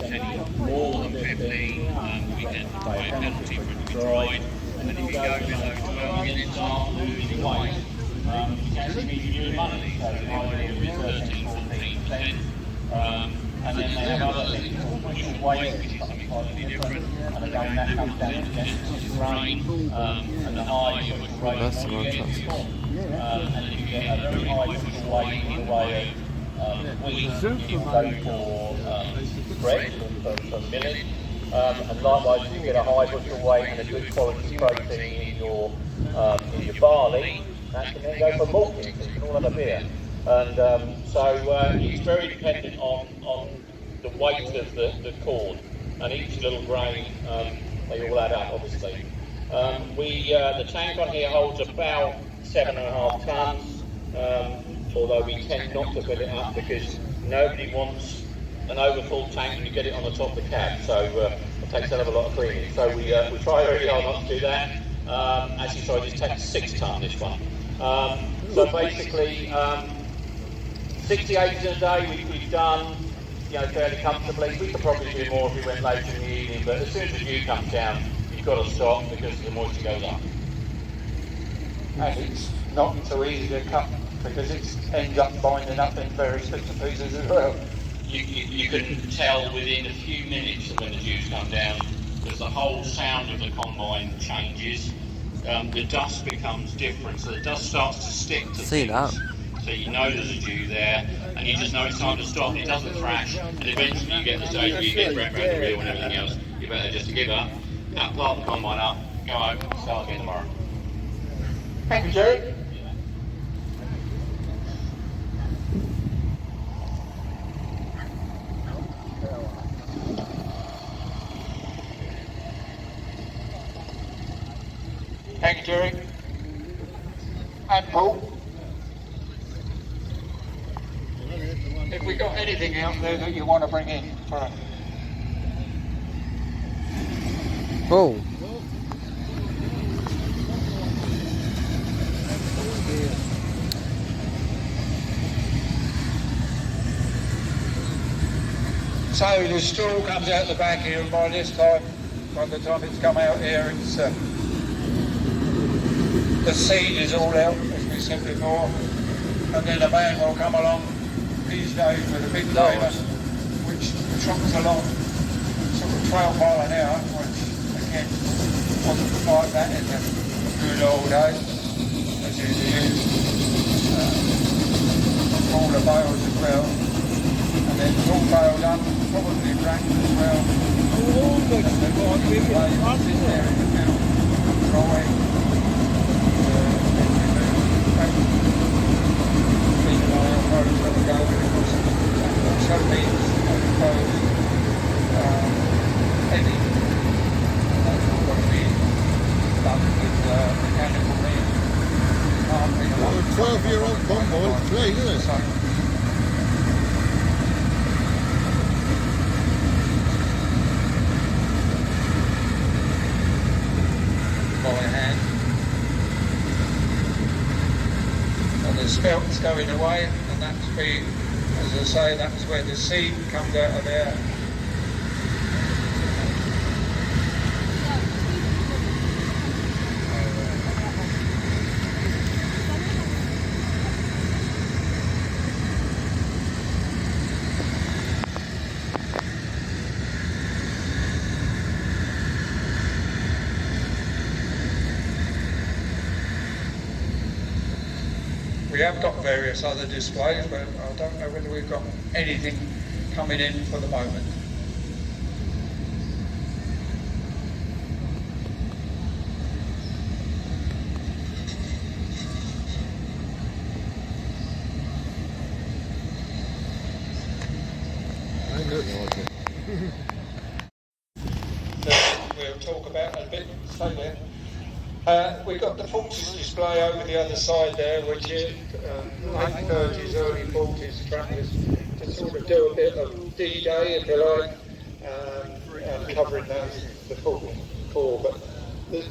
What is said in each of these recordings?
it's any more than 15, we can pay a penalty for it to be dried. And if you go below 12, you then start losing weight. You can see me doing money, so the idea is 13, 14%. And then they have other things, bushel weight, which is something slightly different. And again, that comes down to the grain, and the higher your bushel weight, you get your corn. And then you get a very high bushel weight in the way of wheat, you go for bread, for millet. And likewise, you get a high bushel weight and a good quality protein in your barley. That can then go for malting, so you can all have a beer. And so it's very dependent on the weight of the corn, and each little grain, they all add up, obviously. The tank on here holds about 7.5 tonnes, although we tend not to fill it up because nobody wants an overfull tank and you get it on the top of the cab, so it takes a hell of a lot of cleaning. So we try very hard not to do that. Actually, sorry, this takes 6 tonne, this one. So basically, 60 acres in a day we've done, fairly comfortably. We could probably do more if we went later in the evening, but as soon as the dew comes down, you've got to stop because the moisture goes up. And it's not so easy to cut because it ends up binding up in various bits and pieces as well. You can tell within a few minutes when the dews come down, because the whole sound of the combine changes. The dust becomes different, so the dust starts to stick to things. So you know there's a dew there, and you just know it's time to stop. It doesn't thrash, and eventually you get the stage where you get wrapped around the wheel and everything else. You better just give up, plant the combine up, go home, start again tomorrow. Thank you, Jerry. Thank you, Jerry. And Paul. If we got anything out there that you want to bring in for Oh. So the straw comes out the back here, and by the time it's come out here, it's the seed is all out, as we said before, and then a man will come along these days with a big trailer which trucks along sort of 12 mile an hour, which again wasn't like that in the good old days, as you use crawler bales as well, and then it's all baled up, probably racked as well, and then the blades in there in the middle, drawing. Also means, I suppose, heavy. That's all got to be done with mechanical means. Well, a 12-year-old combine, clean, isn't it? By hand. And the spelt's going away, and that's being, as I say, that's where the seed comes out of there. We have got various other displays, but I don't know whether we've got anything coming in for the moment. I look like it. We'll talk about a bit, stay there. We've got the 40s display over the other side there, which is late 30s, early 40s tractors to sort of do a bit of D-Day, if you like, covering the full core. But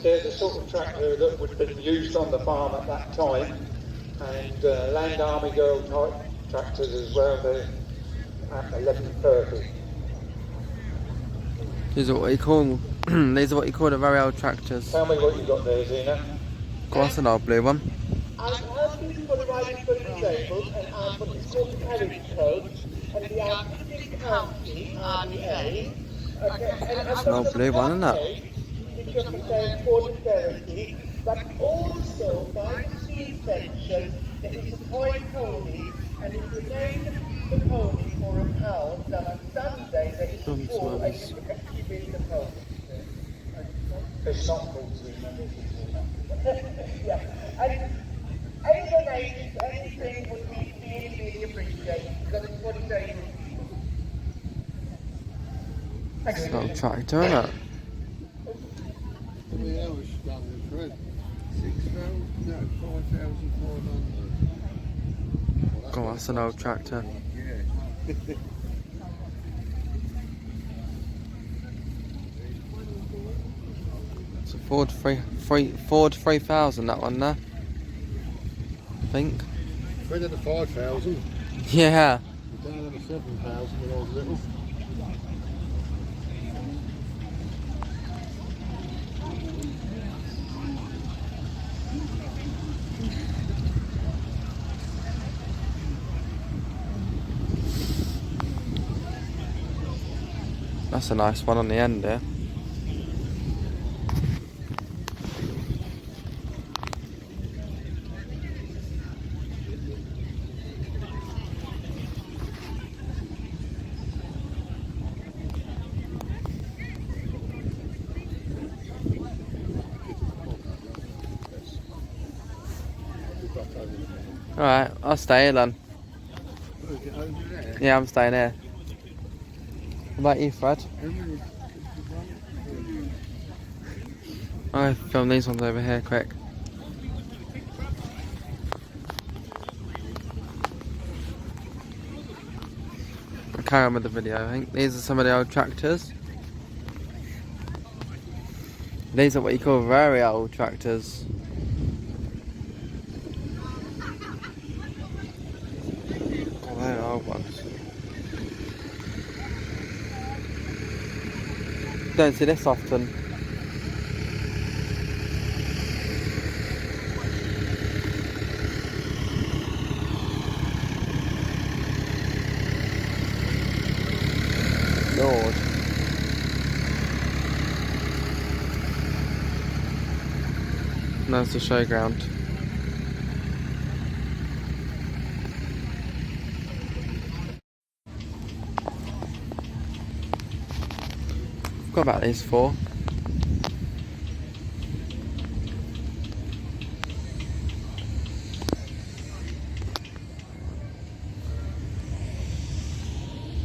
they're the sort of tractor that would have been used on the farm at that time, and Land Army Girl type tractors as well. They're at 1130. These are what you call these are what you call the very old tractors. Tell me what you got there, Zena. Go on, an old blue one. And helping for the riding for the disabled and for the school carriage coach and the Artistic County RDA. Okay, and An old blue one, isn't it? which represents for the charity, but also by the C section there is a toy pony, and if you name the pony for £1, then on Sunday there is a draw and you can actually win the pony. It's not called Zena, this is Zena. Yeah, and any donations, anything would be really, really appreciated because it's for the disabled people. It's an old tractor, isn't it? How many hours done with Fred? 6,000? No, 5,400. Go on, that's an old tractor. Yeah. It's a Ford 3000, that one there. I think. Fred had a 5,000. Yeah. My dad had a 7,000 when I was little. That's a nice one on the end there. Alright, I'll stay here then. Yeah, I'm staying here. What about you, Fred? I'll film these ones over here quick. I'll carry on with the video, I think. These are some of the old tractors. These are what you call very old tractors. Oh, they're old ones. Don't see this often. Lord. That's the showground. Forgot about these four.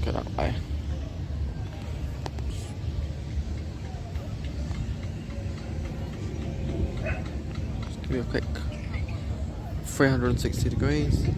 Go that way. Just give you a quick 360 degrees.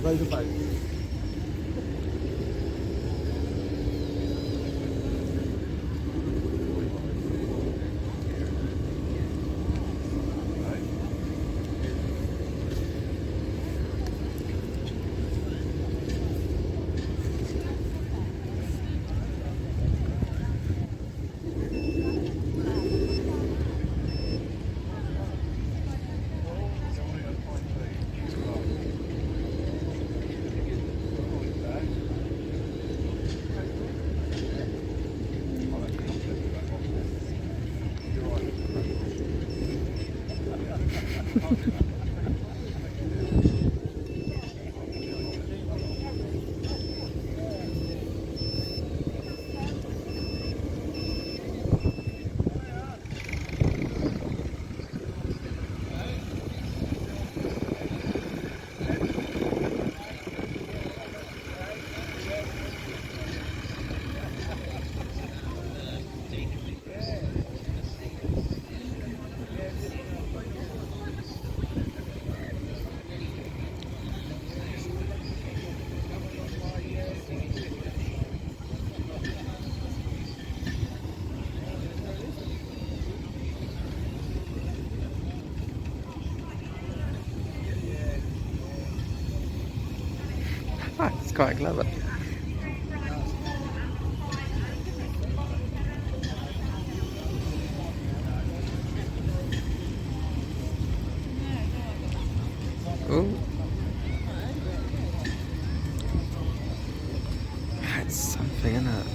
Loads of boats. quite clever. Ooh. That's something, isn't it?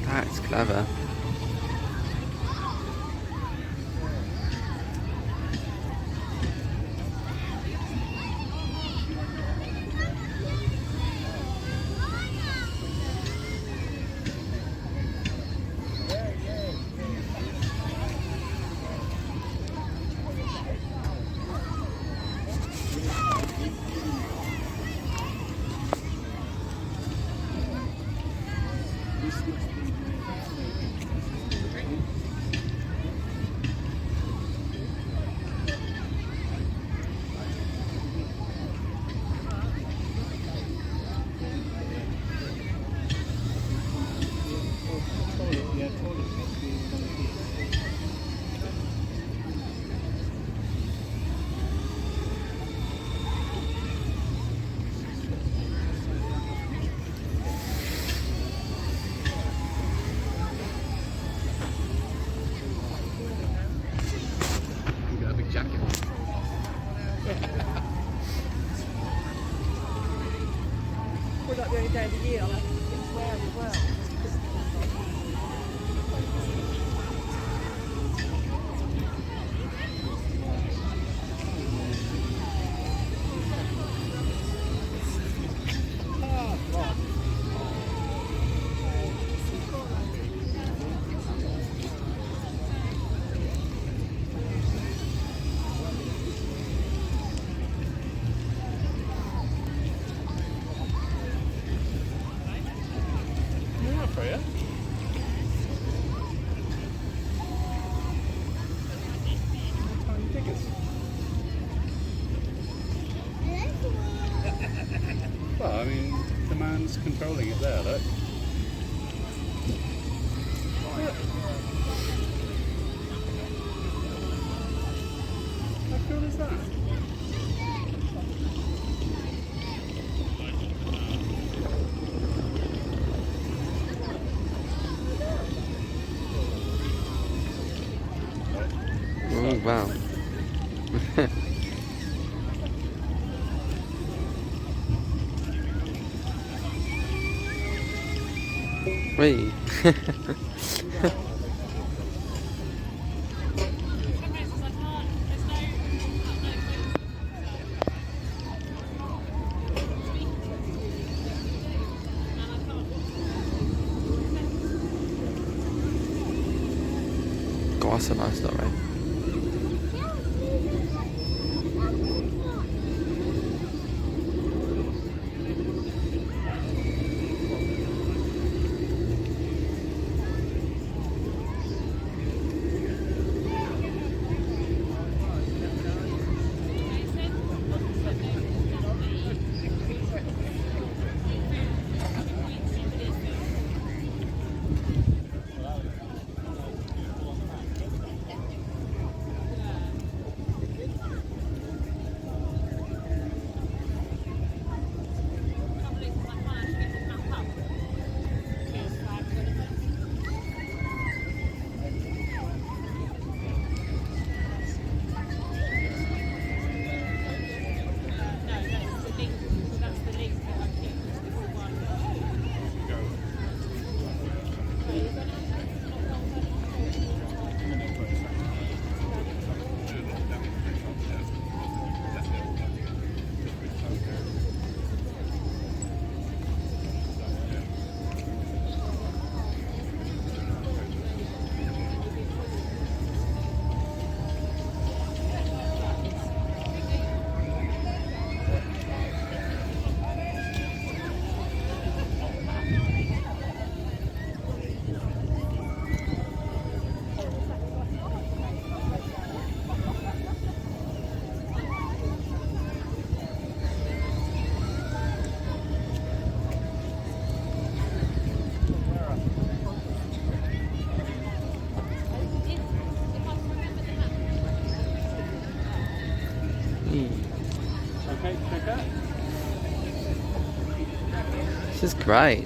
That's clever. We're not the only day of the year, like, it's wear as well. tickets. Well, I mean, the man's controlling it there, look. Look. How cool is that? Oh wow. Wait. God, that's a nice lot, right? Okay, check that. This is great.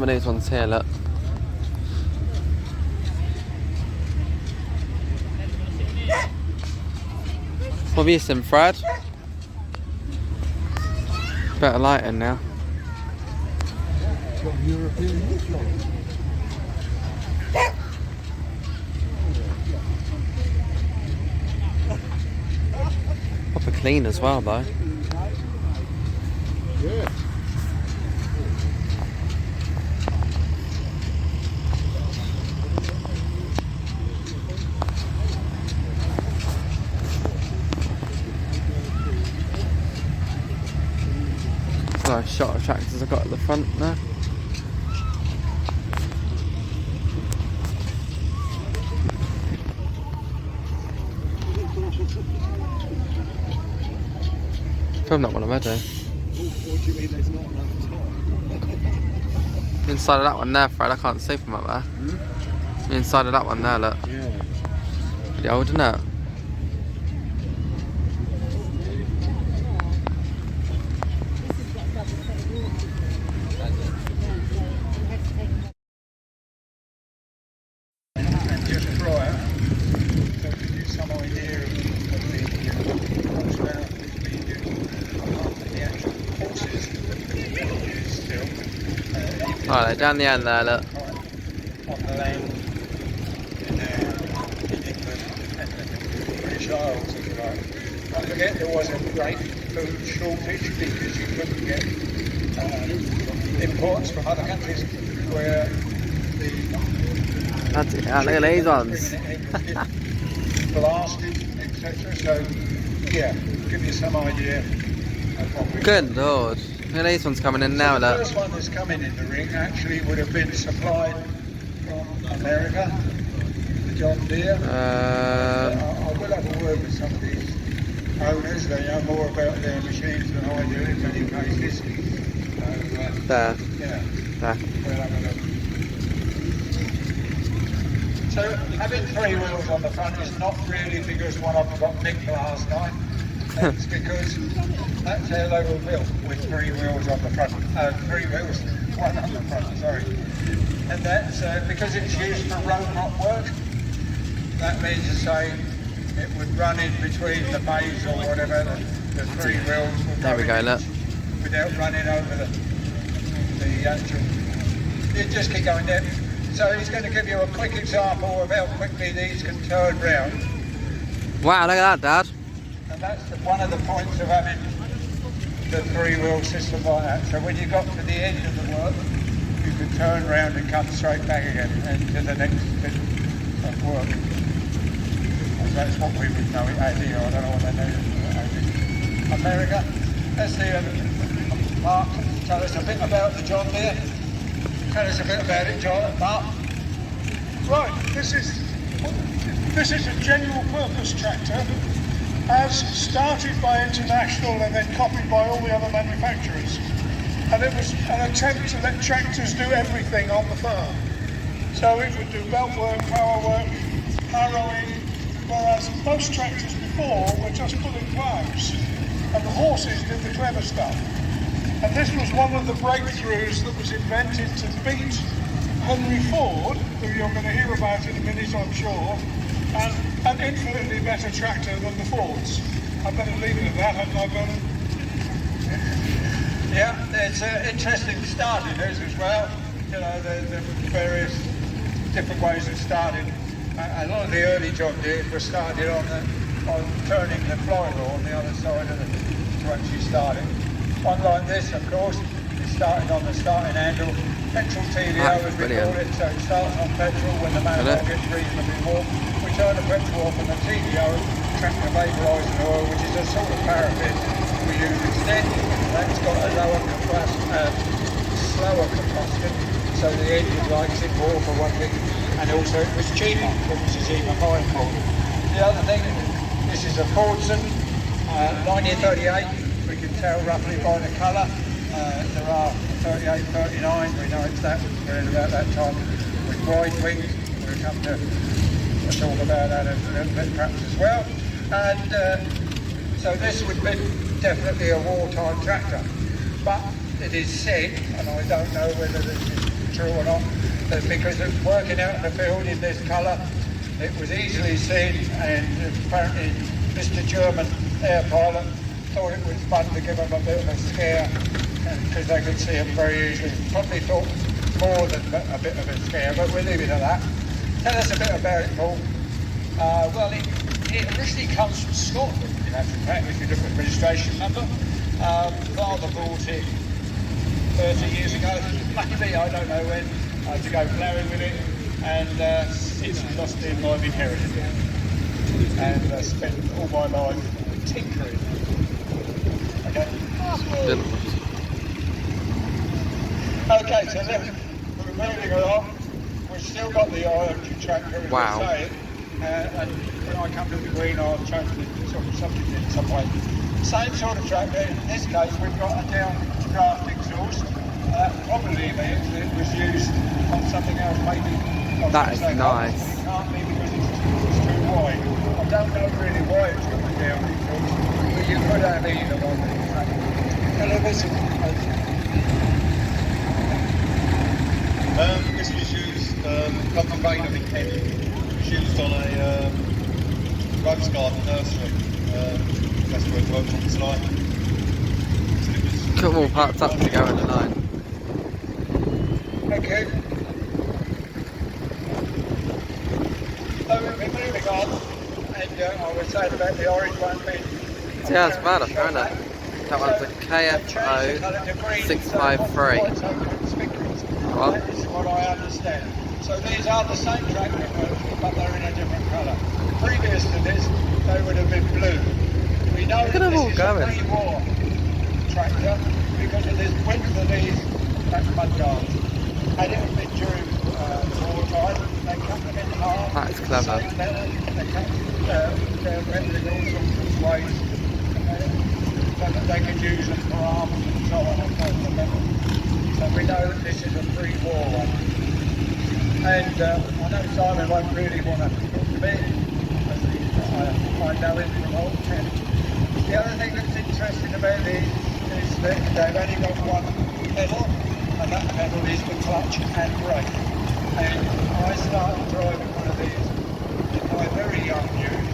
some of these ones here, look. What have you seen, Fred? Better lighting now. Proper clean as well, though. Yeah. Nice shot of tractors I've got at the front there. Film that one already. What do you mean there's not enough time? Inside of that one there, Fred, I can't see from up there. Inside of that one there, look. Yeah. Pretty old, isn't it? And just prior, so to give you some idea of the horsepower that's being used, the actual horses that are being used still. Alright, down the end there, look. On the land in England and the British Isles, if you like. Don't forget there was a great food shortage because you couldn't get imports from other countries where the That's it, look at these ones. blasted, etc. So, yeah, give you some idea of what we Good lord. Look at these ones coming in now, So the look. first one that's coming in the ring actually would have been supplied from America, the John Deere. I will have a word with some of these owners. They know more about their machines than I do in many cases. So, There. yeah, There. we'll have a look. So having three wheels on the front is not really because one of them got nicked last night. It's because that's how they were built, with three wheels on the front. Three wheels, one on the front, sorry. And that's because it's used for road rock work. That means to say it would run in between the bays or whatever, the three wheels would There we go, look. without running over the actual. You just keep going down. So he's going to give you a quick example of how quickly these can turn round. Wow, look at that, Dad. And that's one of the points of having the three-wheel system like that. So when you got to the end of the work, you could turn round and come straight back again into the next bit of work. And that's what we would know it as here. I don't know what they know it as in America. That's the Mark. Tell us a bit about the John Deere. Tell us a bit about it, John. Mark. Right, this is a general purpose tractor, as started by International and then copied by all the other manufacturers. And it was an attempt to let tractors do everything on the farm. So it would do belt work, power work, harrowing, whereas most tractors before were just pulling ploughs, and the horses did the clever stuff. And this was one of the breakthroughs that was invented to beat Henry Ford, who you're going to hear about in a minute, I'm sure, and an infinitely better tractor than the Fords. I better leave it at that, hadn't I, Ben? Yeah, it's interesting starting this as well. You know, the various different ways of starting. A lot of the early John Deeres were started on turning the flywheel on the other side of to actually start it. One like this, of course, is starting on the starting handle. Petrol TDO as we call it, so it starts on petrol when the manifold gets reasonably warm. We turn the petrol off and the TDO tractor vaporising oil, which is a sort of paraffin we use instead. That's got a slower combustion, so the engine likes it more for one thing, and also it was cheaper, which is even more important. The other thing, this is a Fordson, 1938. We can tell roughly by the colour. There are 38, 39, we know it's that, we're in about that time with wide wings. We'll come to talk about that a little bit perhaps as well. And so this would be definitely a wartime tractor, but it is said, and I don't know whether this is true or not, that because of working out in the field in this colour, it was easily seen, and apparently Mr. German air pilot thought it was fun to give them a bit of a scare because they could see them very easily. Probably thought more than a bit of a scare, but we'll leave it at that. Tell us a bit about it, Paul. Well, it originally comes from Scotland, in actual fact, if you look at the registration number. Father bought it 30 years ago, maybe, I don't know when, to go ploughing with it, and since we lost it, I've inherited it. And spent all my life tinkering. Okay? Okay, so then we're moving along. We've still got the IMG tractor, as Wow. we say, and when I come to the green, I'll change the sort of subject in some way. Same sort of tractor. In this case, we've got a down draft exhaust. Probably means it was used on something else, maybe. That is nice. It can't be because it's too wide. I don't know really why it's got the down exhaust, but you could have either on the tractor. Hello, listen. This was used, come from Raynham in Kent. It was used on a rose garden nursery. That's where it worked on the slide. So it was, Come all parked up to go in the line. Okay. So we're moving on, and I was saying about the orange one being... See, that's bad, isn't it? That one's a KFO 653. What? That is what I understand. So these are the same tractor, but they're in a different colour. Previous to this, they would have been blue. We know Look at that them this all is going. a pre-war tractor because of this width of these mud guards. Had it been during wartime, they cut them in half. That is clever. Same level, they cut their metal in all sorts of ways so that they could use them for arms and so on and so forth. So we know that this is a pre-war one. And I know Simon won't really want to talk to me, I know him from old Kent. The other thing that's interesting about these is that they've only got one pedal, and that pedal is the clutch and brake. And I started driving one of these in my very young youth,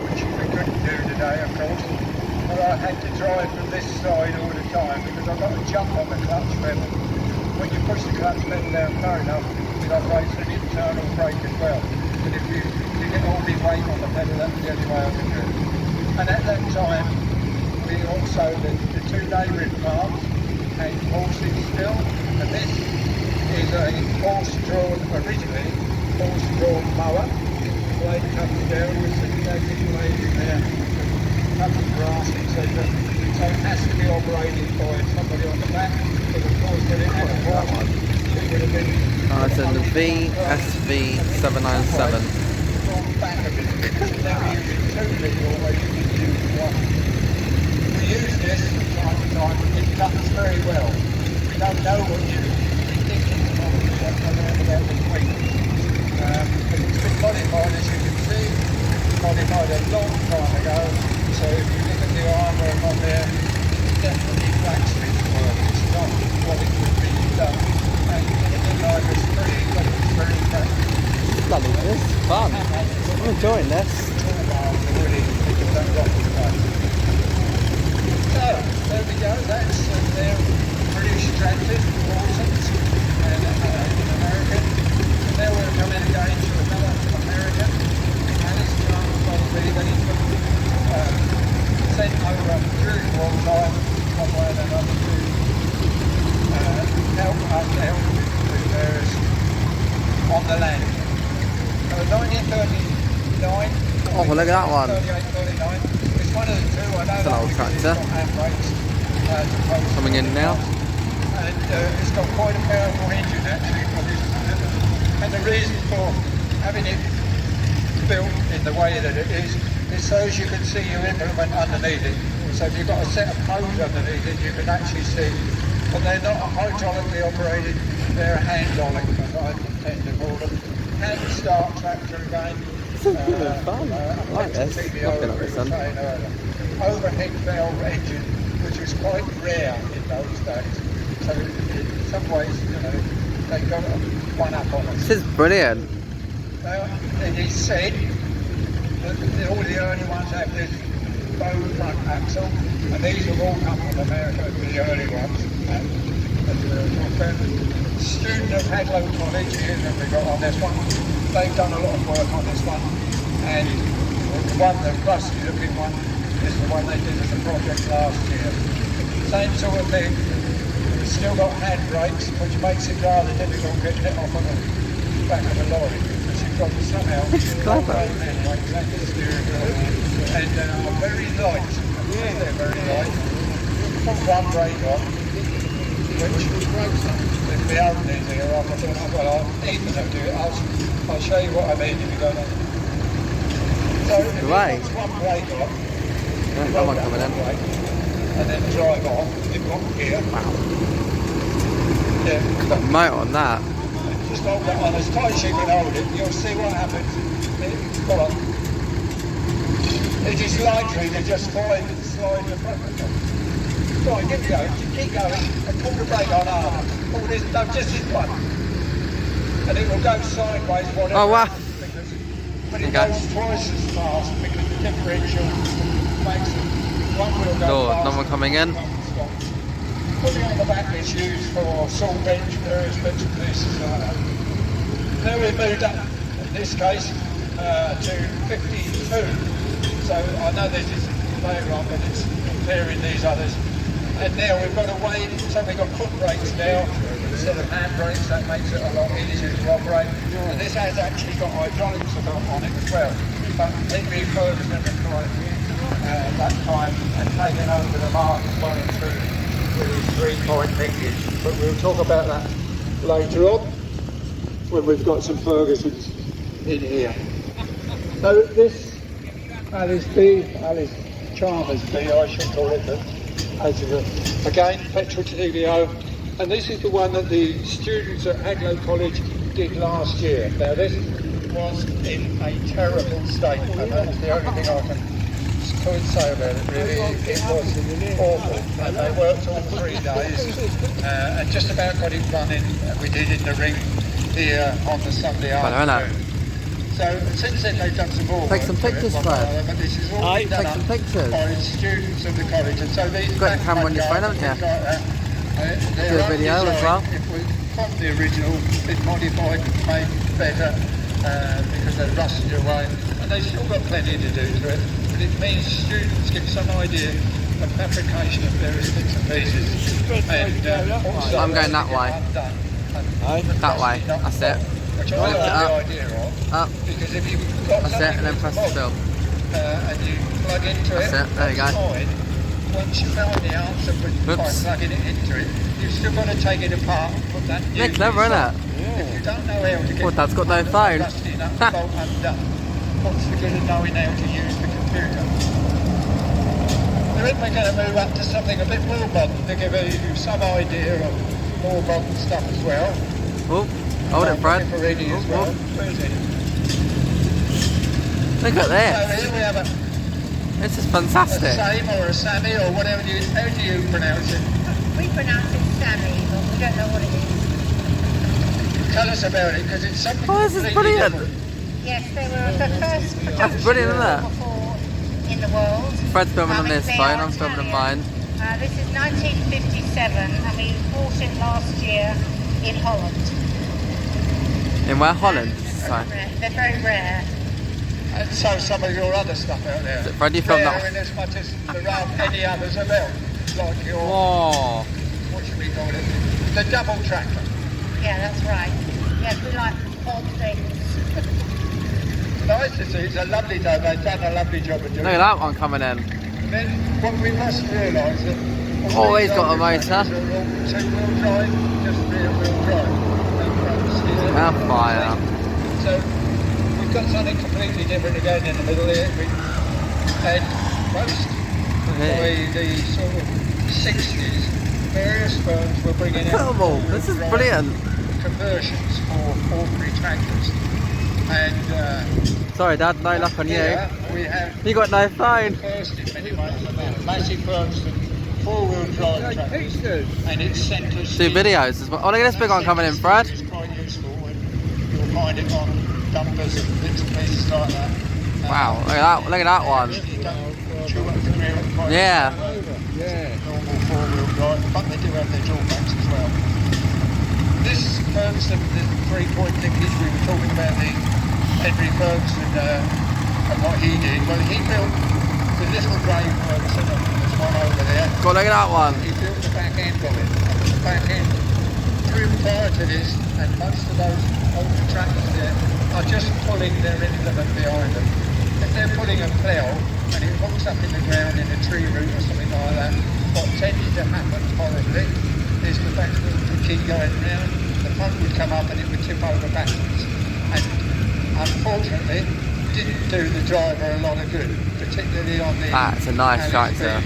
which we couldn't do today, of course. But I had to drive from this side all the time because I've got to jump on the clutch pedal. When you push the clutch pedal down far enough, it operates an internal brake as well. But if you get all the weight on the pedal, that's the only way I can do it. And at that time, we also, the two neighbouring farms had horses still, and this is a horse-drawn, originally, horse-drawn mower. The blade comes down with some magic blade in there, cutting grass, etc. So it has to be operated by somebody on the back, but of course when it had a horse, it would have been... Oh, it's in the VSV 797. Back a bit, because now we're using two people, where you can use one. We use this from time to time, it cuts very well. We don't know what you ridiculous about the weight. But it's been modified, as you can see, modified a long time ago. So if you look at the armour on there, it's definitely blacksmith work. It's not what it would be done. And it like it's pretty, but it's very practical. Bloody, this is fun. I'm enjoying this. So, there we go, that's their British tractors, Watsons, and an American. And now we're coming again to another American, and this time probably that he's been sent over during wartime, one way or another, to help us help with repairs on the land. So 1939. Oh, look at that one. 38, 39. It's one of the two. I know It's an old tractor. Coming in now. And it's got quite a powerful engine actually for this. And the reason for having it built in the way that it is so as you can see your implement underneath it. So if you've got a set of codes underneath it, you can actually see. But they're not hydraulically operated, they're hydraulic, as I tend to call them. Hand start tractor again. This is really fun. I like this. Looking at this one. Overhead valve engine, which was quite rare in those days. So in some ways, you know, they've got one up on us. This is brilliant. It is said that all the early ones have this bow front axle, and these have all come from America, the early ones. The student of Hadlow College, here that we got on this one, they've done a lot of work on this one, and the one, the rusty looking one, is the one they did as a project last year. Same sort of thing. It's still got handbrakes, which makes it rather difficult getting it off of the back of the lorry, because you've got to somehow handbrakes and the steering wheel, and are very light. They're very light. Put one brake on, which if we open these here, I don't know, well, even if I do it, I'll show you what I mean if you go on. So if you put one brake on, Come on, coming in. and then drive off, you've got gear. Wow. Yeah. Got a motor on that. Just hold that on as tight as you can hold it, you'll see what happens. Come on. It is likely to just slide the front of it. Right, keep going, keep going, and pull the brake on harder. Pull this, no, just this one. And it will go sideways, whatever. Oh, wow. Because when it goes twice as fast, because the differential makes it, one will go Lord, fast, no one coming in. Putting on the back is used for salt bench, various bits and pieces like that. Now we've moved up, in this case, to 52. So I know this is later on, but it's comparing these others. And now we've got a way, so we've got foot brakes now instead of hand brakes. That makes it a lot easier to operate. And this has actually got hydraulics on it as well. But Henry Ferguson tried that time and taken over the mark as well with his 3-point linkage. But we'll talk about that later on when we've got some Fergusons in here. So this Alice B, Alice Chalmers B, I should call it, but again, petrol TVO, and this is the one that the students at Hadlow College did last year. Now this was in a terrible state, and that's the only thing I can say about it really. It was awful, and they worked all 3 days, and just about got it running. We did in the ring here on the Sunday afternoon. So since then they've done some more. Take some pictures, Fred. But this is all been done Take some pictures. by students of the college, and so these You've got the camera on your phone, haven't you? Do a video as well. If we from the original, been modified, made better because they're rusted away, and they've still got plenty to do to it. But it means students get some idea of fabrication of various bits and pieces. And also I'm going that way. That way. That's it. Which I like the idea of. Up. Because if you've got That's it, and then press the film. and you plug into That's it, there you go. fine. Once you found the answer by plugging it into it, you've still got to take it apart and put that new They're clever, isn't it? If you don't know how to get Well, Dad's got no phone. rusty enough to bolt undone, what's the good of knowing how to use the computer? Then we're going to move up to something a bit more modern to give you some idea of more modern stuff as well. Oh, hold it, Fred. For Eddie as well. Where's Eddie? Look at So this. here we have a This is fantastic. Same or a Sammy or whatever how do you pronounce it? We pronounce it Sammy, but we don't know what it is. Tell us about it, because it's something Oh, this is completely brilliant. different. Yes, they were the first That's production brilliant, isn't it? before in the world. Fred's filming on his They phone, are I'm filming on Italian. mine. This is 1957, and we bought it last year in Holland. In where? Holland? Sorry. They're very rare. And so some of your other stuff out there. Fred, you filmed Rare that? in as much as there aren't any others about. Like your, Whoa. what should we call it? The double tractor. Yeah, that's right. Yes, we like odd things. Nice to see, it's a lovely day, they've done a lovely job of doing Look it. at that one coming in. Then what we must realise that Oh, he's got a motor. are all two-wheel drive, just rear-wheel drive. Hellfire. So we've got something completely different again in the middle here. And most by the sort of 60s, various firms were bringing out Incredible. This is brilliant. conversions for ordinary tractors. And Sorry, Dad, no luck on you. here we have You got no phone. first in many ways, a massive Ferguson four-wheel drive tractors, and it's centre Do videos as well. Oh, look at this big one coming in, Fred. It's quite useful, and you'll find it on dumpers and bits and pieces like that. Wow, look at that one. You don't chew up the ground quite Yeah. normal four-wheel drive, but they do have their drawbacks as well. This Ferguson, the three-point linkage, we were talking about the Henry Ferguson and what he did. Well, he built the little grey Ferguson, there's one over there. Go look at that one. He built the back end of it. And the back end grew prior to this, and most of those older tractors there are just pulling their implement behind them. If they're pulling a plough and it hooks up in the ground in a tree root or something like that, what tends to happen horribly is the back wheel would keep going round, the front would come up and it would tip over backwards. And unfortunately, didn't do the driver a lot of good, particularly on the... That's a nice tractor.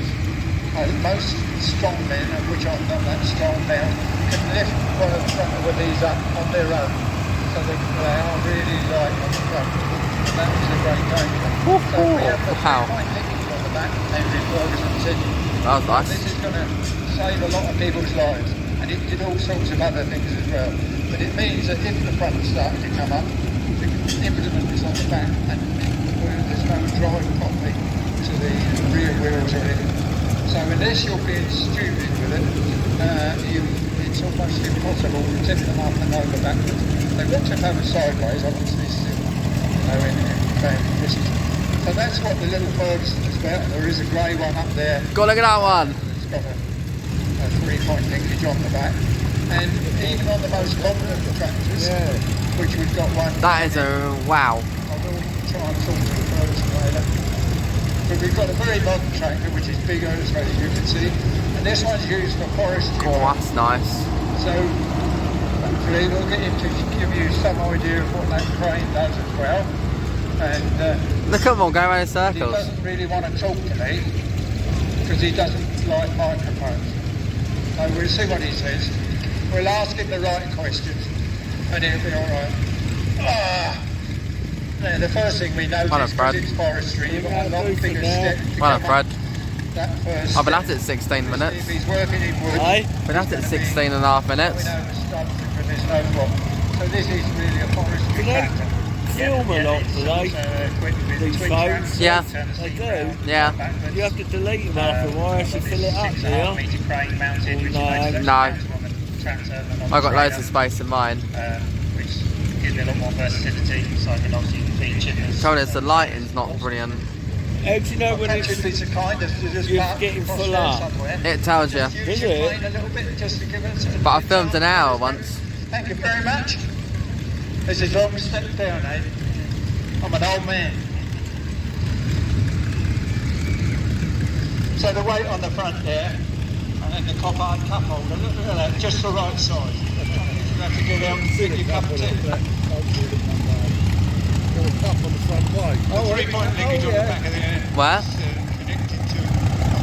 Most strong men, of which I'm not that strong now, can lift one of these up on their own. So they are really light on the front. And that was a great game. So we have the three-point linkage on the back, Henry Ferguson's engine. That was nice. This is going to save a lot of people's lives, and it did all sorts of other things as well. But it means that if the front started to come up, the implement is on the back, and there's no drive properly to the rear wheels or anything. So unless you're being stupid with it, it's almost impossible to tip them up and over backwards. They've got to have it sideways, obviously, still, in bad position. So that's what the little Ferguson is about. There is a grey one up there. Go look at that one. It's got a three-point linkage on the back. And even on the most modern of the tractors, which we've got one... That is a... wow. I will try and talk to the Ferguson later. But we've got a very modern tractor, which is bigger as well, as you can see. And this one's used for forestry. Oh, that's nice. So, hopefully we'll get him to give you some idea of what that crane does as well. And look at them all going around in circles. He doesn't really want to talk to me because he doesn't like microphones. So we'll see what he says. We'll ask him the right questions and he'll be alright. Now the first thing we notice, because it's forestry, you've got a lot bigger step. Well, Fred. That first I've been at it 16 minutes. If he's working in wood, been at it 16 and a half minutes. we know the stuff because there's no rock. So this is really a forestry tractor. Film a lot today, these phones. Yeah. They do. Yeah. You have to delete them after a while to fill it up, do you? No. I've got loads of space in mine. Which gives me a lot more versatility, so I can obviously feed chippers. Trouble is the lighting's not brilliant. How do you know when it's getting full up? It tells you. Is it? But I filmed an hour once. Thank you very much. This is long step down, eh? I'm an old man. So the weight on the front there, and then the copper cup holder, look at that, just the right size. You have to get out and pick your cup of tea. The three-point linkage on the back of the end. Where? Connected to a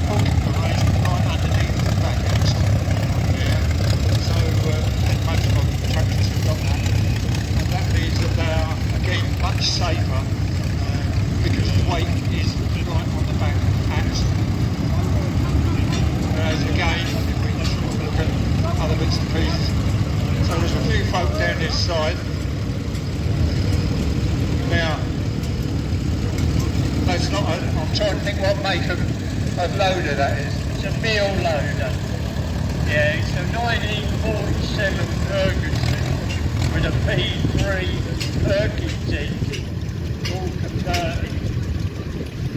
hook arrangement right underneath the back axle. Yeah. So most of the tractors have got that. And that means that they are, again, much safer because the weight is right on the back axle. Whereas again, if we just look at other bits and pieces. So there's a few folk down this side. Now, that's not I'm trying to think what make of loader that is. It's a meal loader. Yeah, it's a 1947 Ferguson with a P3 Perkins engine, all converted.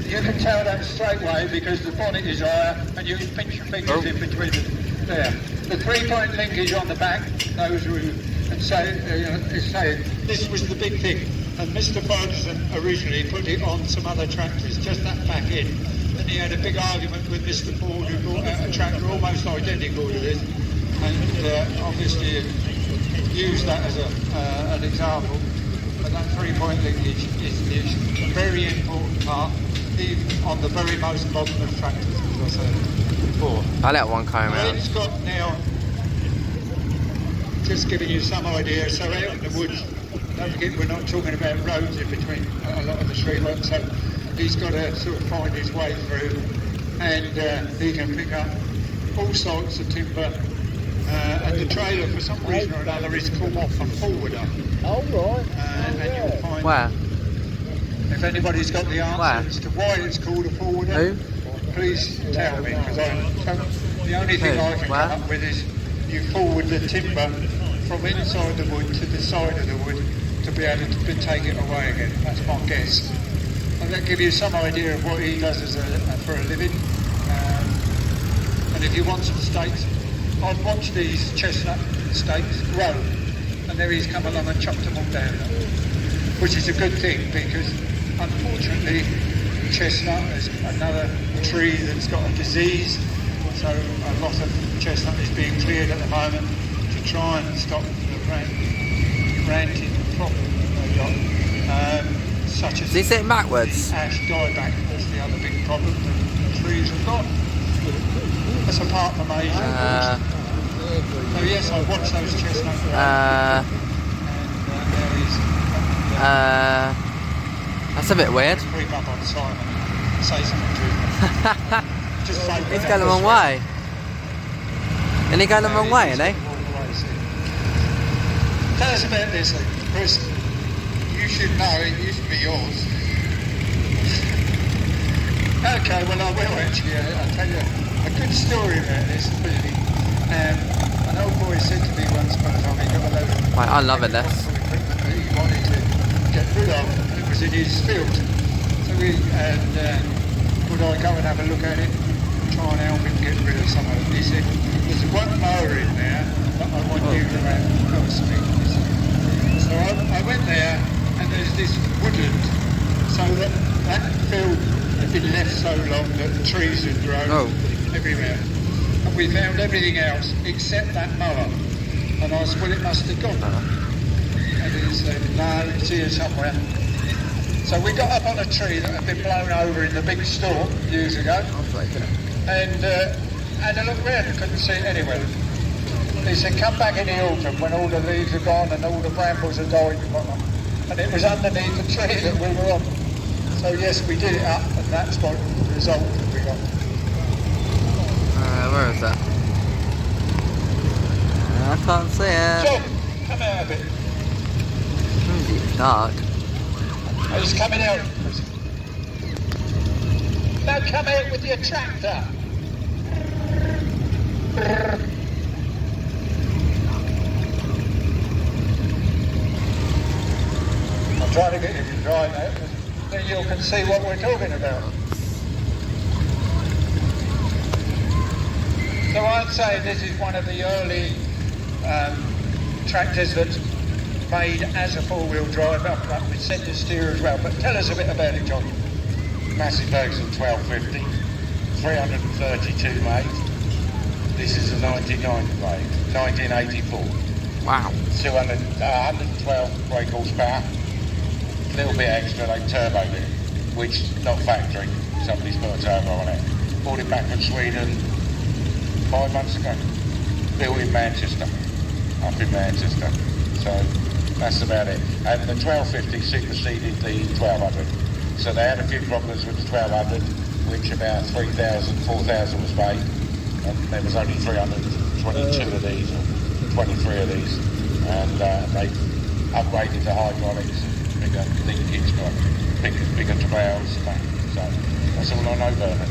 You can tell that straight away because the bonnet is higher and you can pinch your fingers in between them. There. The three-point linkage on the back, those who is saying this was the big thing. And Mr. Ferguson originally put it on some other tractors, just that back end. Then he had a big argument with Mr. Ford, who brought out a tractor almost identical to this, and obviously used that as an example. But that three-point linkage is a very important part, even on the very most modern of tractors, as I said before. I let one come Well, out. it's got now, just giving you some idea, so out in the woods, don't forget we're not talking about roads in between a lot of the tree work, so he's got to sort of find his way through, and he can pick up all sorts of timber, and the trailer for some reason or another is called a forwarder. Oh, right. And you'll find, Where? if anybody's got the answer Where? as to why it's called a forwarder, Who? please tell me, because the only thing Who? I can Where? come up with is you forward the timber from inside the wood to the side of the wood to be able to take it away again. That's my guess. And that gives you some idea of what he does as for a living. And if you want some steaks, I've watched these chestnut steaks grow, and there he's come along and chopped them all down, which is a good thing, because unfortunately chestnut is another tree that's got a disease, so a lot of chestnut is being cleared at the moment to try and stop the ranting problem they've got, such as Is he sitting backwards? ash dieback. That's the other big problem that trees have got. That's apart from Asia. So yes, I watched those chestnuts grow. And there he's that's a bit weird. creep up on Simon and say something to him. Just say, He's going the wrong way. Isn't he going the wrong way, isn't he? Tell us about this thing, Chris. You should know, it used to be yours. Okay, well I will actually. I'll tell you a good story about this, really. An old boy said to me once upon a time he got a load of Right, I'm loving this. equipment that he wanted to get rid of, and it was in his field. So would I go and have a look at it, try and help him get rid of some of it? He said, there's one mower in there that I want you to have personally. So I went there, and there's this woodland, so that field had been left so long that the trees had grown everywhere. And we found everything else except that mower. And I said, well, it must have gone. And he said, no, it's here somewhere. So we got up on a tree that had been blown over in the big storm years ago. And had a look round, couldn't see it anywhere. He said, come back in the autumn when all the leaves are gone and all the brambles are died and whatnot. And it was underneath the tree that we were on. So yes, we did it up, and that's what the result that we got. Where is that? I can't see it. John, come out a bit. It's dark. Oh, he's coming out. Now come out with your tractor. I'm trying to get you to drive out, then you can see what we're talking about. So I'd say this is one of the early tractors that's made as a four-wheel drive, up with centre steer as well. But tell us a bit about it, John. Massive Ferguson 1250, 332 made. This is a 99 made, 1984. Wow. 112 brake horsepower. A little bit extra, like turboed it, which not factory. Somebody's put a turbo on it. Bought it back from Sweden 5 months ago. Built in Manchester, up in Manchester. So that's about it. And the 1250 superseded the 1200. So they had a few problems with the 1200, which about 3,000, 4,000 was made. And there was only 322 of these, or 23 of these. And they upgraded the hydraulics, bigger linkage, bigger travails. So that's all I know about it.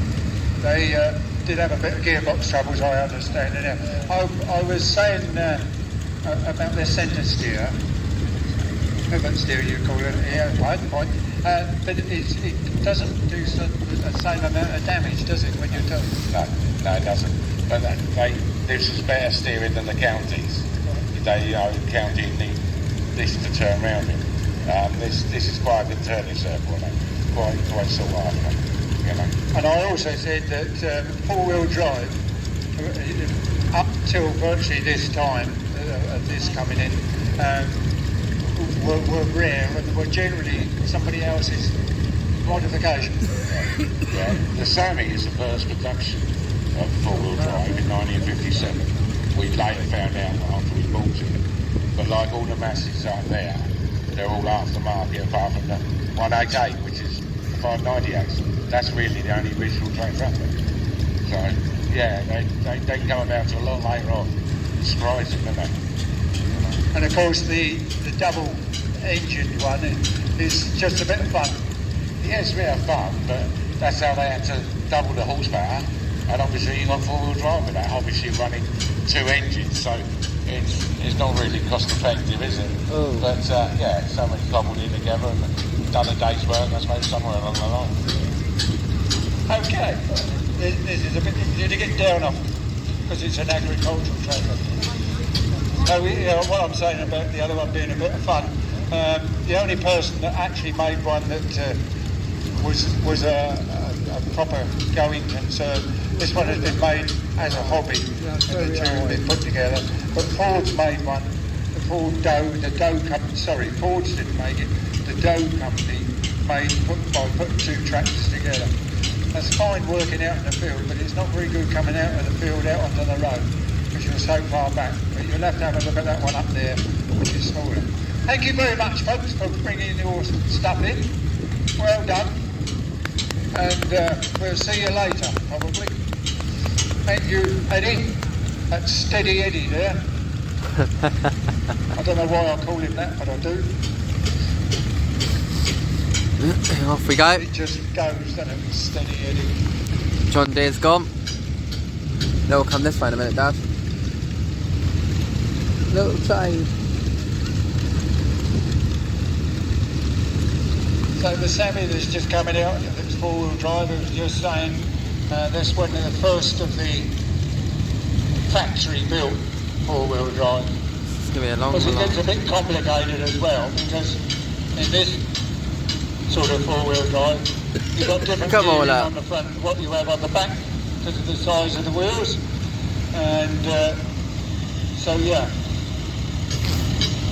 They did have a bit of gearbox troubles, I understand. I was saying about their centre steer, pivot steer you call it, yeah, right, point. But it doesn't do the same amount of damage, does it, when you're turning? No, it doesn't. But this is better steering than the counties. They county need this to turn around in. This is quite a good turning circle, quite sort of after. You know. And I also said that four-wheel drive, up till virtually this time, this coming in, were rare and were generally somebody else's modification. Yeah. The Sammy is the first production of four-wheel drive in 1957. We later found out after we bought it. But like all the masses out there, they're all aftermarket apart from the 188, which is the 598. That's really the only original tractor. So, yeah, they come about a lot later on. It's surprising, isn't it? And of course the double engined one is just a bit of fun. Yes, we have fun, but that's how they had to double the horsepower. And obviously you got four-wheel drive with that, obviously running two engines, so it's not really cost effective, is it? Oh. But yeah, so many cobbled in together and done a day's work, I suppose, somewhere along the line. Okay, this is a bit easier to get down off because it's an agricultural tractor. So what I'm saying about the other one being a bit of fun, the only person that actually made one that was a proper going concern, this one has been made as a hobby, and the two have been put together. But Ford's made one, the Ford's didn't make it, the Doe company put two tractors together. That's fine working out in the field, but it's not very good coming out of the field out onto the road because you're so far back. But you'll have to have a look at that one up there, which is smaller. Thank you very much, folks, for bringing your stuff in. Well done. And we'll see you later, probably. Thank you, Eddie. That's Steady Eddie there. I don't know why I call him that, but I do. Off we go. It just goes, doesn't it? Steady Eddie. John Deere's gone. They'll come this way in a minute, Dad. Little train. So the Sammy that's just coming out, that's four-wheel drive, was just saying that's one of the first of the factory-built four-wheel drive. It's going to be a long one. Because it gets a bit complicated as well, because in this sort of four-wheel drive, you've got different gearing on the front and what you have on the back because of the size of the wheels. And so, yeah.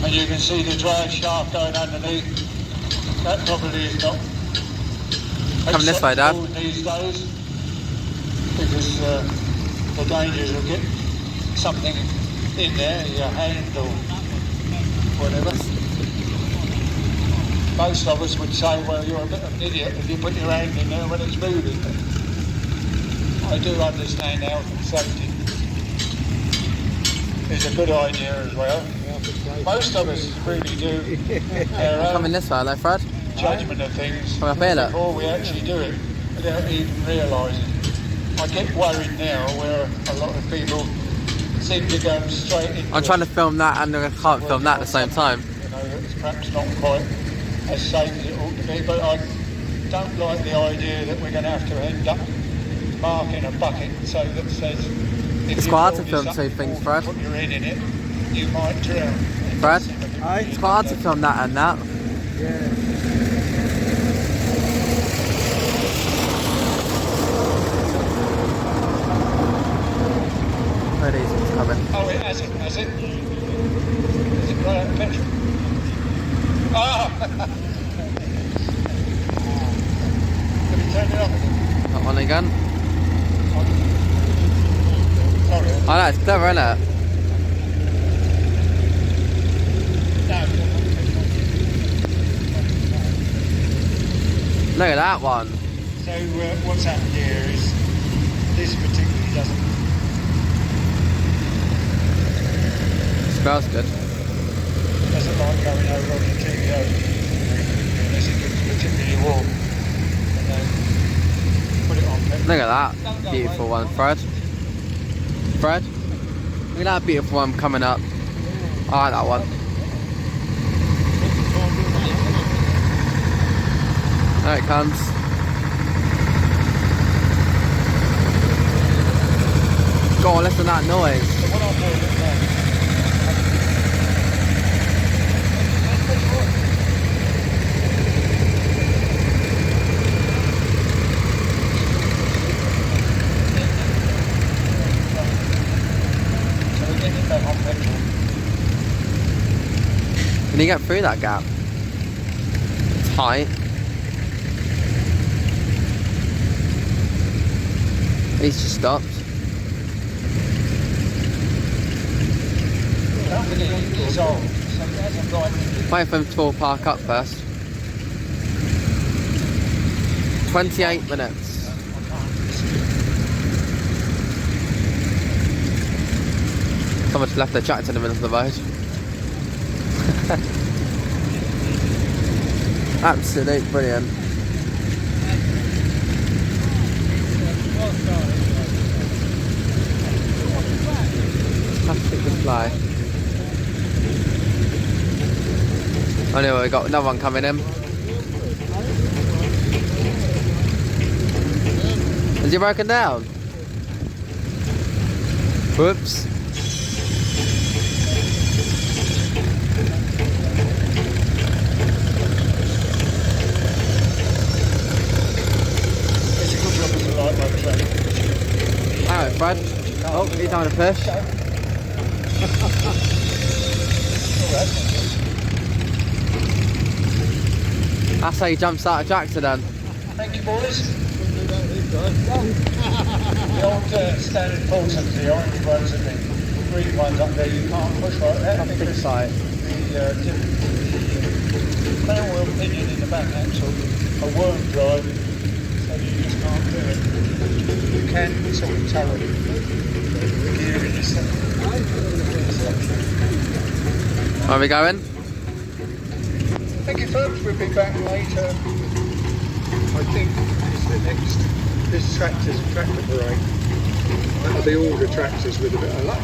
And you can see the drive shaft going underneath. That probably is not coming this way, Dad. These days, because the dangers of getting something in there, your hand or whatever. Most of us would say, well, you're a bit of an idiot if you put your hand in there when it's moving. I do understand health and safety is a good idea as well. Most of us really do their own coming this way, though, Fred. judgment of things Come up here, look. before we actually do it without even realising. I get worried now where a lot of people seem to go straight into I'm trying to film that and I can't film that at the same time. You know, it's perhaps not quite as safe as it ought to be, but I don't like the idea that we're going to have to end up marking a bucket so that says if It's you quite hard to hold film this two up things, or Fred. put your head in it, you might drown. Fred, it's quite hard to film that and that. Fred is coming. Oh, it hasn't, has it? Is it right out of petrol? Ah! Have you turned it off again? That one again. Sorry. I know, it's clever, isn't it? Look at that one. So what's happened here is this particularly Smells good. doesn't like going over on the TVO unless it gets particularly warm. And then put it on petrol. Look at that beautiful one, Fred. Fred, look at that beautiful one coming up. I like that one. There it comes. Go on, listen to that noise. So what I'll do is so we're getting back on petrol. Can you get through that gap? Tight. He's just stopped. Don't forget it's old, so it hasn't got Wait for him to all park up first. 28 minutes. Someone just left their tractor in the middle of the road. Absolute brilliant. Plastic supply. Anyway, we got another one coming in. Is he broken down? Whoops. Alright, Brad. Oh, he's having a push. That's how you jump out a tractor then. Thank you, boys. The old standard portals, the orange ones and the green ones up there, you can't push like that because the main wheel pinion in the back axle a worm drive, so you just can't do it. You can sort of tow the gear in yourself. Where are we going? Thank you, folks. We'll be back later. I think it's the next. This tractor's a tractor parade. That'll be all the tractors with a bit of luck.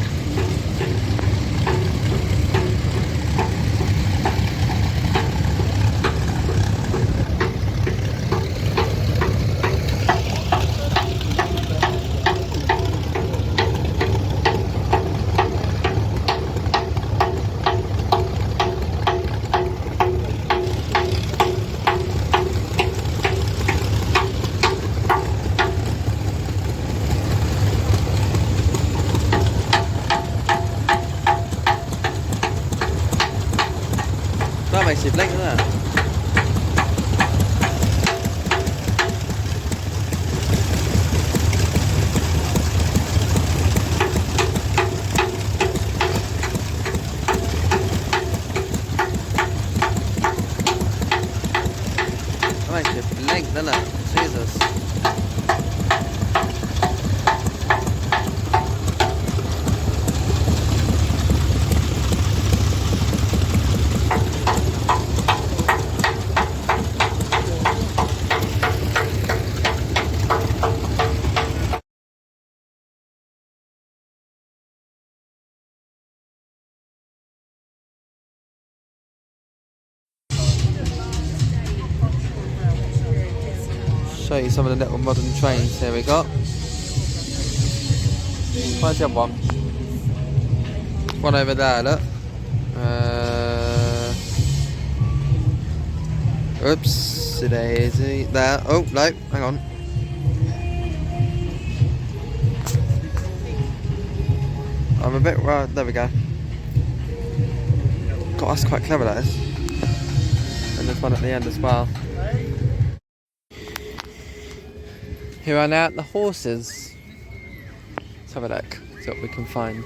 That makes you blink, doesn't it? That makes you blink, doesn't it? Jesus. Show you some of the little modern trains here we got. Where's the other one? One over there, look. Oops, daisy. There. Oh, no, hang on. I'm a bit right. There we go. God, that's quite clever, that is. And there's one at the end as well. Here are now the horses. Let's have a look, see what we can find.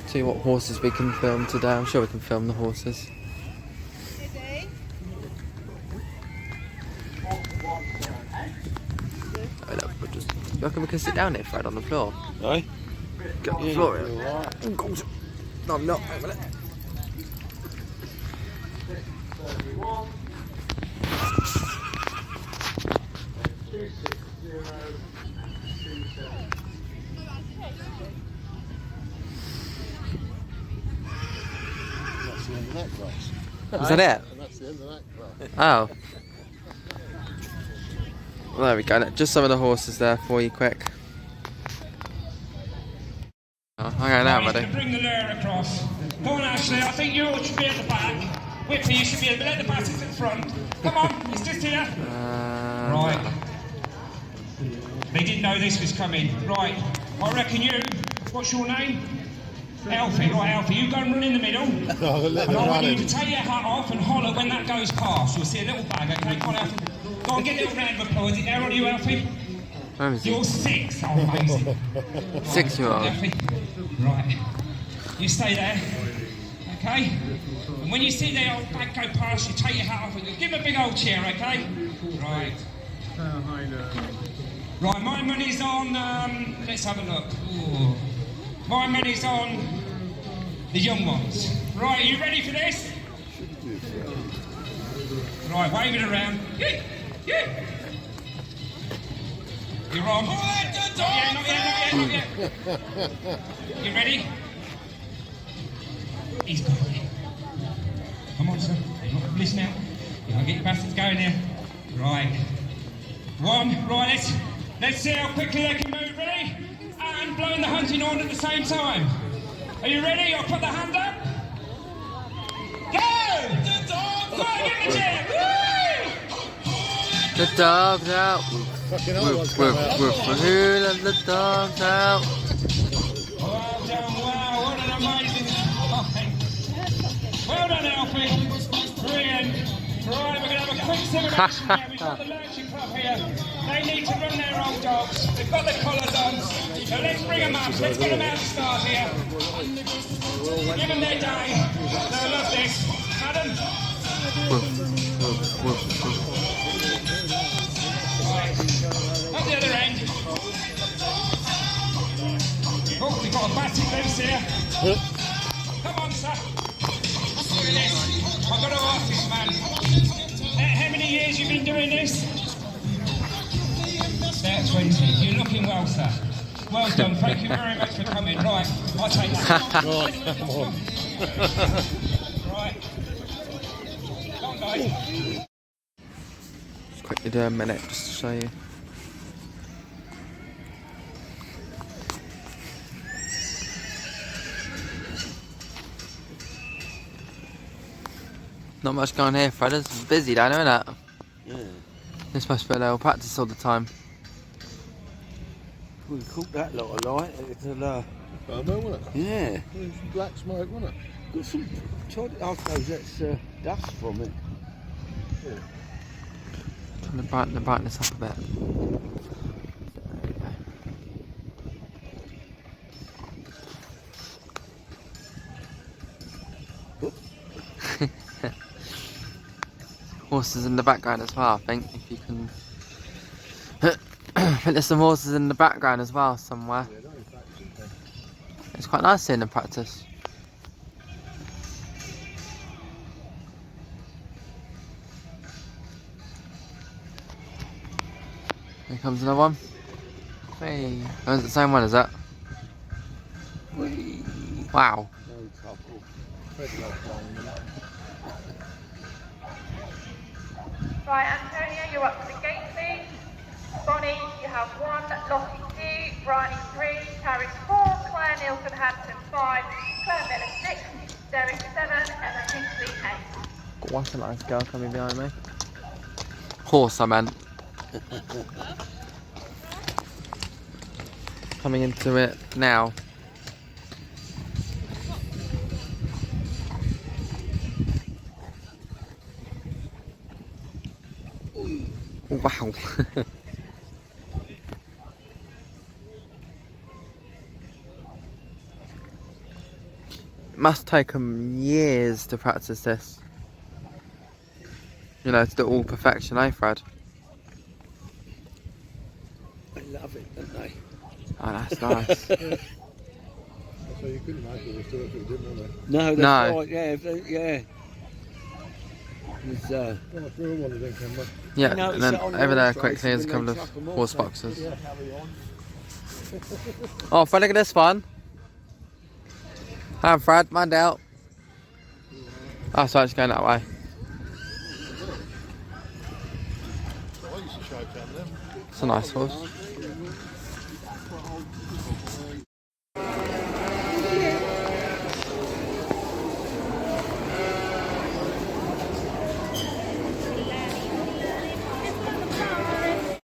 See what horses we can film today. I'm sure we can film the horses. Oh, look, we'll just, you reckon we can sit down here, Fred, on the floor? Aye. Get on the floor here. No, I'm not. Wait a minute. That's the end of that class. Is that it? And that's the end of that class. Oh. Well, there we go. Just some of the horses there for you, quick. Oh, hang on now, buddy. Bring the lure across. Come on, Ashley. I think you should be at the back. Whippy, you should be at the, let the bastards at the front. Come on, it's just here. Right. They didn't know this was coming. Right. I reckon you. What's your name? Alfie. Right, Alfie. You go and run in the middle. And I want you to take your hat off and holler when that goes past. You'll see a little bag. Okay, come on, Alfie. Go and get a little round of applause. Is it there on you, Alfie? You're 6. Oh, amazing. 6-year-old. Alfie. Right. You stay there. Okay? And when you see the old bag go past, you take your hat off and you give him a big old cheer, okay? Right. Right, my money's on, let's have a look. Ooh. My money's on the young ones. Right, are you ready for this? Right, wave it around. Yeah, yeah. You're on. Not yet. You ready? He's got it. Come on, sir. You're not bliss now. You gotta get your bastards going here. Right. One. Right, let's see how quickly they can move. Ready? And blowing the hunting horn at the same time. Are you ready? I'll put the hand up. Go! Right, get the chair. Woo! The dog's out. Fucking hell, what's Woof, coming out? woof, woof. Let the dog's out. Well done, wow, what an amazing time. Well done, Alfie. Brilliant. Right, we're going to have a quick simulation now. We've got the Lurching Club here. They need to run their old dogs. They've got their collars on. So let's bring them up. Let's get them out to start here. Give them their day. They'll love this. Madam? Woof, woof, woof, woof. Right. Up the other end. Oh, we've got a batting loose here. Come on, sir. Look at this. I've got to ask this man. How many years you been doing this? About 20. You're looking well, sir. Well done. Thank you very much for coming. Right, I'll take that. Right, come on. Right. Come on, guys. Just quickly do a minute just to show you. Not much going here, Fred. It's busy down here, isn't it? Yeah. This must be a little practice all the time. We cooked that lot of light. Wasn't it? Yeah. It was black smoke, wasn't it? Got some. I suppose that's dust from it. Yeah. Turn the brightness up a bit. Horses in the background as well, I think, if you can. I think there's some horses in the background as well somewhere. It's quite nice seeing them practice. Here comes another one. Hey, oh, it's the same one, is that? Wow. No trouble. Right, Antonia, you're up to the gate, please. Bonnie, you have 1, Lottie 2, Bryony 3, Harris 4, Claire Nielsen Hanson 5, Claire Miller 6, Derek 7, Emma Kingsley 8. What a nice girl coming behind me. Horse, I meant. Coming into it now. Wow. It must take them years to practice this. You know, to do all perfection, eh, Fred? They love it, don't they? Oh, that's nice. So you couldn't make it if it didn't, want it? No, that's right. Yeah, yeah. It's, Well, for all one of them come back. Yeah, No, and then it's on over there horse quickly races is a when couple they of chuck 'em off, horse they- boxes. Yeah, carry on. Oh, Fred, look at this one. Hi, Fred, mind out. Oh, sorry, it's going that way. I used to choke on them. It's a nice horse.